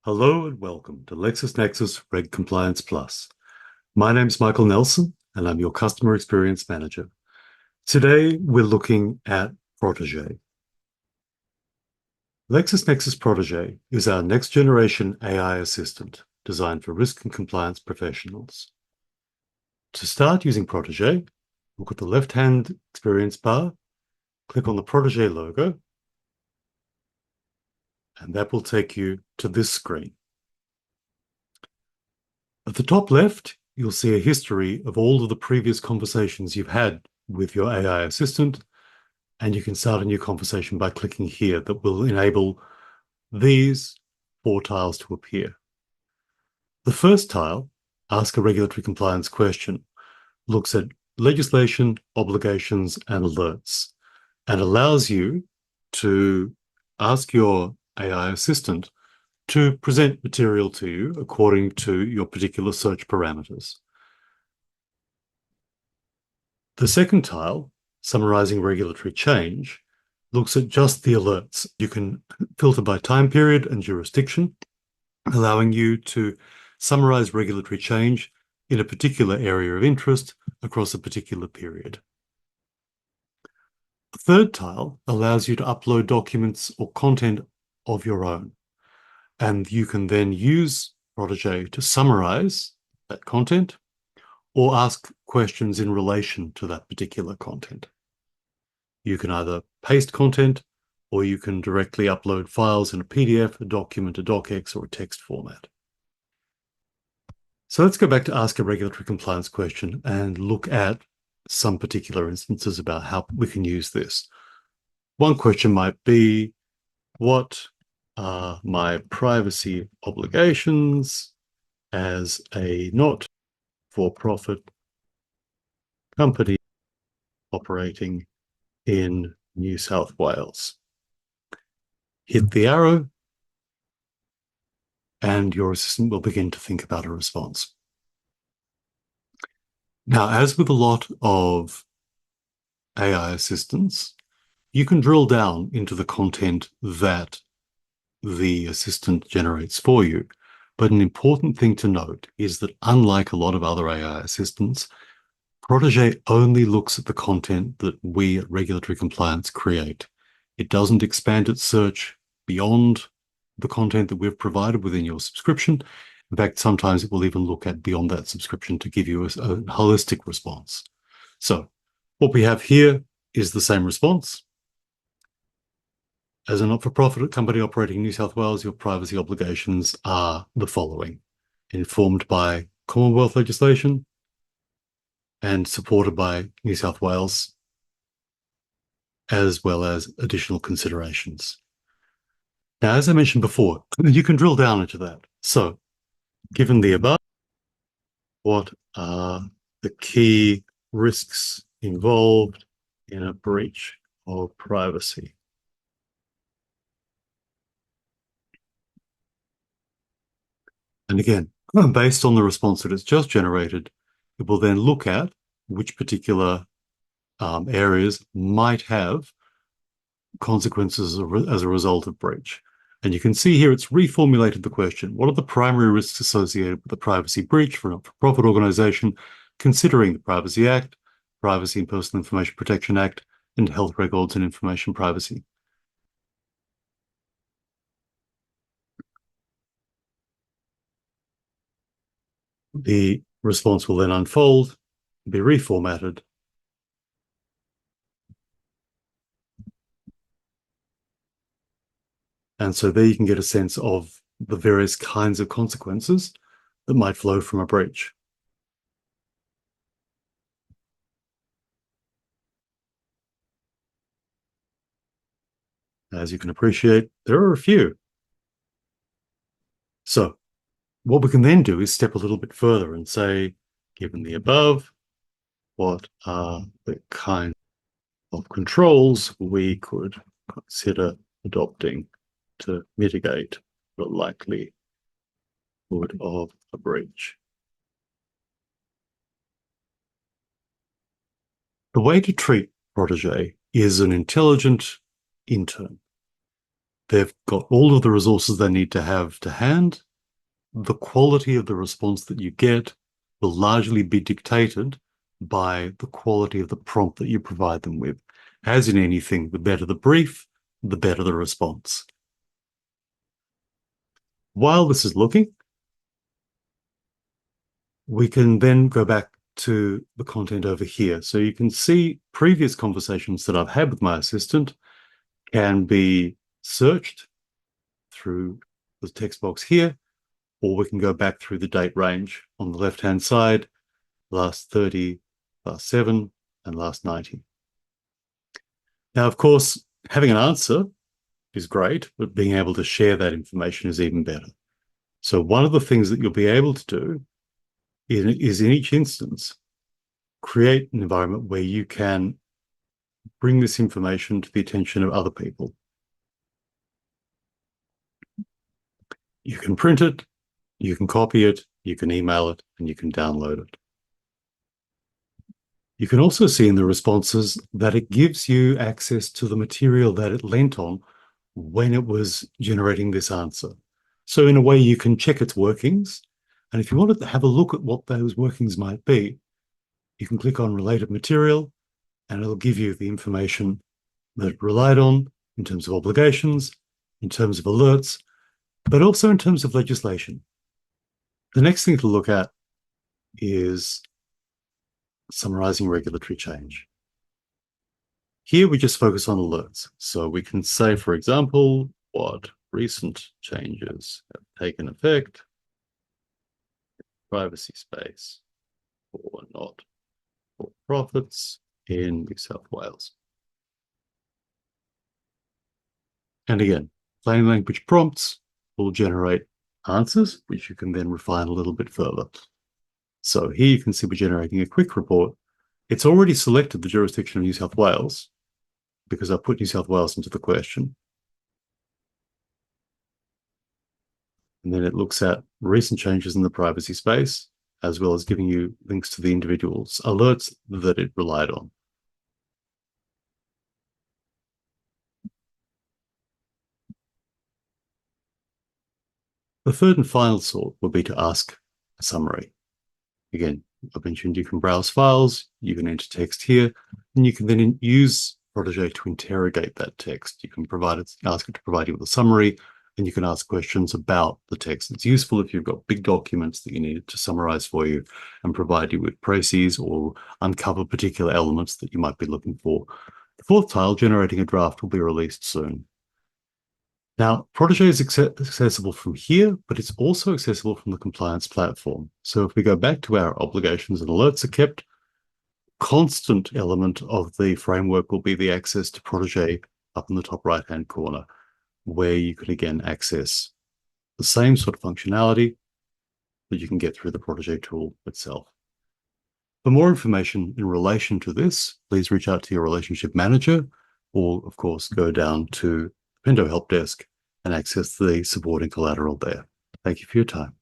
Hello and welcome to LexisNexis RegCompliance Plus. My name's Michael Nelson and I'm your Customer Experience Manager. Today we're looking at Protégé. LexisNexis Protégé is our next generation AI assistant designed for risk and compliance professionals. To start using Protégé, look at the left-hand experience bar, click on the Protégé logo, and that will take you to this screen. At the top left, you'll see a history of all of the previous conversations you've had with your AI assistant, and you can start a new conversation by clicking here that will enable these 4 tiles to appear. The first tile, Ask a Regulatory Compliance Question, looks at legislation, obligations, and alerts, and allows you to ask your AI assistant to present material to you according to your particular search parameters. The second tile, Summarizing Regulatory Change, looks at just the alerts. You can filter by time period and jurisdiction, allowing you to summarize regulatory change in a particular area of interest across a particular period. The third tile allows you to upload documents or content of your own, and you can then use Protégé to summarize that content or ask questions in relation to that particular content. You can either paste content or you can directly upload files in a PDF, a document, a docx, or a text format. So let's go back to Ask a Regulatory Compliance Question and look at some particular instances about how we can use this. One question might be, what are my privacy obligations as a not-for-profit company operating in New South Wales? Hit the arrow, and your assistant will begin to think about a response. Now, as with a lot of AI assistants, you can drill down into the content that the assistant generates for you. But an important thing to note is that unlike a lot of other AI assistants, Protégé only looks at the content that we at Regulatory Compliance create. It doesn't expand its search beyond the content that we've provided within your subscription. In fact, sometimes it will even look at beyond that subscription to give you a holistic response. So what we have here is the same response. As a not-for-profit company operating in New South Wales, your privacy obligations are the following: informed by Commonwealth legislation and supported by New South Wales, as well as additional considerations. Now, as I mentioned before, you can drill down into that. So, given the above, what are the key risks involved in a breach of privacy? And again, based on the response that it's just generated, it will then look at which particular areas might have consequences as a result of breach. And you can see here it's reformulated the question: what are the primary risks associated with the privacy breach for a not-for-profit organization, considering the Privacy Act, Privacy and Personal Information Protection Act, and health records and information privacy? The response will then unfold, be reformatted, and so there you can get a sense of the various kinds of consequences that might flow from a breach. As you can appreciate, there are a few. So what we can then do is step a little bit further and say, given the above, what are the kind of controls we could consider adopting to mitigate the likelihood of a breach? The way to treat Protégé is an intelligent intern. They've got all of the resources they need to have to hand. The quality of the response that you get will largely be dictated by the quality of the prompt that you provide them with. As in anything, the better the brief, the better the response. While this is looking, we can then go back to the content over here. So you can see previous conversations that I've had with my assistant can be searched through the text box here, or we can go back through the date range on the left-hand side, last 30, last 7, and last 90. Now, of course, having an answer is great, but being able to share that information is even better. So one of the things that you'll be able to do is in each instance, create an environment where you can bring this information to the attention of other people. You can print it, you can copy it, you can email it, and you can download it. You can also see in the responses that it gives you access to the material that it lent on when it was generating this answer. So in a way, you can check its workings. And if you wanted to have a look at what those workings might be, you can click on related material, and it'll give you the information that it relied on in terms of obligations, in terms of alerts, but also in terms of legislation. The next thing to look at is summarizing regulatory change. Here we just focus on alerts. So we can say, for example, what recent changes have taken effect in privacy space or not for profits in New South Wales. And again, plain language prompts will generate answers, which you can then refine a little bit further. So here you can see we're generating a quick report. It's already selected the jurisdiction of New South Wales because I put New South Wales into the question. And then it looks at recent changes in the privacy space, as well as giving you links to the individual's alerts that it relied on. The third and final sort would be to ask a summary. Again, I mentioned you can browse files, you can enter text here, and you can then use Protégé to interrogate that text. You can ask it to provide you with a summary, and you can ask questions about the text. It's useful if you've got big documents that you need it to summarize for you and provide you with précis or uncover particular elements that you might be looking for. The fourth tile, generating a draft, will be released soon. Now, Protégé is accessible from here, but it's also accessible from the compliance platform. So if we go back to our obligations and alerts are kept, constant element of the framework will be the access to Protégé up in the top right-hand corner, where you can again access the same sort of functionality that you can get through the Protégé tool itself. For more information in relation to this, please reach out to your relationship manager, or of course, go down to Pendo Help Desk and access the supporting collateral there. Thank you for your time.